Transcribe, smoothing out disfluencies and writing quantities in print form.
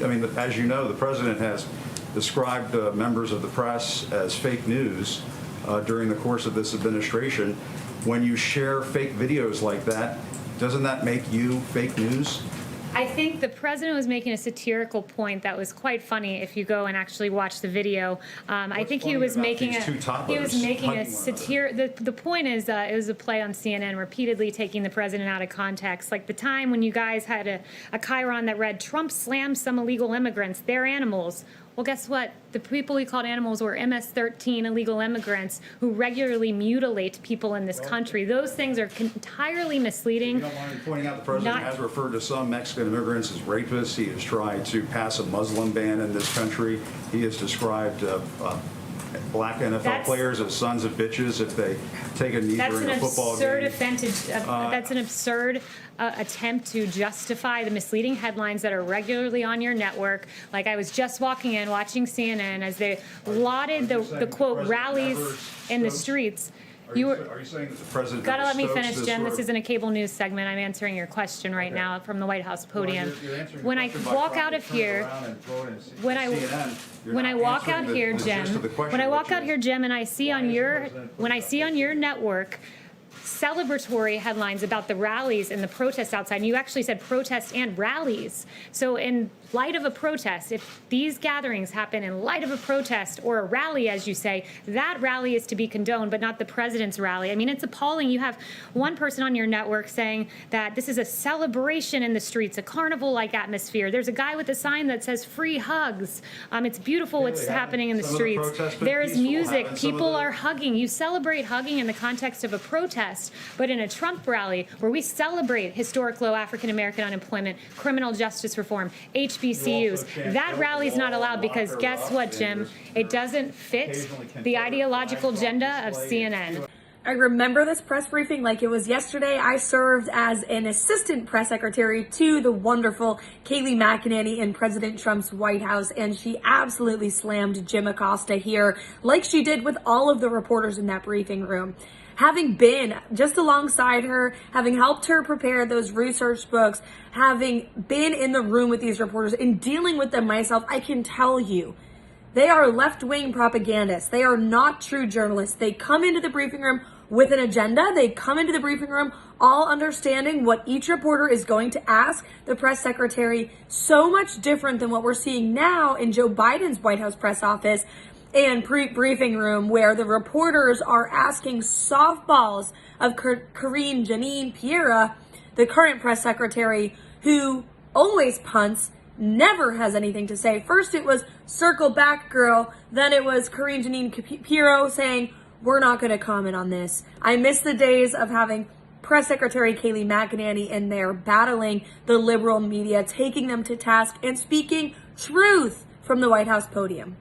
I mean, as you know, the president has described members of the press as fake news during the course of this administration. When you share fake videos like that, doesn't that make you fake news? I think the president was making a satirical point that was quite funny if you go and actually watch the video. I think he was making a satire. The point is it was a play on CNN repeatedly taking the president out of context. Like the time when you guys had a chyron that read, "Trump slams some illegal immigrants, they're animals." Well, guess what? The people he called animals were MS-13 illegal immigrants who regularly mutilate people in this country. Those things are entirely misleading. You don't mind me pointing out the president has referred to some Mexican immigrants as rapists. He has tried to pass a Muslim ban in this country. He has described black NFL players as sons of bitches if they take a knee during a football game. That's an absurd attempt to justify the misleading headlines that are regularly on your network. Like I was just walking in, watching CNN as they lauded the quote rallies in the streets. Are you saying that the president gotta let me finish, Jim? This isn't a cable news segment. I'm answering your question right now from the White House podium. When I walk out of here, when I walk out here, Jim, and I see on your network celebratory headlines about the rallies and the protests outside, and you actually said protests and rallies. So in light of a protest, if these gatherings happen in light of a protest or a rally, as you say, that rally is to be condoned, but not the president's rally. I mean, it's appalling. You have one person on your network saying that this is a celebration in the streets, a carnival-like atmosphere. There's a guy with a sign that says free hugs. It's beautiful what's happening in the streets. There is music. People are hugging. You celebrate hugging in the context of a protest, but in a Trump rally where we celebrate historic low African-American unemployment, criminal justice reform, HBCUs, that rally is not allowed because guess what, Jim? It doesn't fit the ideological agenda of CNN. I remember this press briefing like it was yesterday. I served as an assistant press secretary to the wonderful Kayleigh McEnany in President Trump's White House, and she absolutely slammed Jim Acosta here, like she did with all of the reporters in that briefing room. Having been just alongside her, having helped her prepare those research books, having been in the room with these reporters and dealing with them myself, I can tell you, they are left-wing propagandists. They are not true journalists. They come into the briefing room with an agenda. They come into the briefing room all understanding what each reporter is going to ask the press secretary. So much different than what we're seeing now in Joe Biden's White House press office and briefing room, where the reporters are asking softballs of Karine Jean-Pierre, the current press secretary, who always punts, never has anything to say. First it was circle back girl, then it was Karine Jean-Pierre saying, we're not going to comment on this. I miss the days of having Press Secretary Kayleigh McEnany in there battling the liberal media, taking them to task and speaking truth from the White House podium.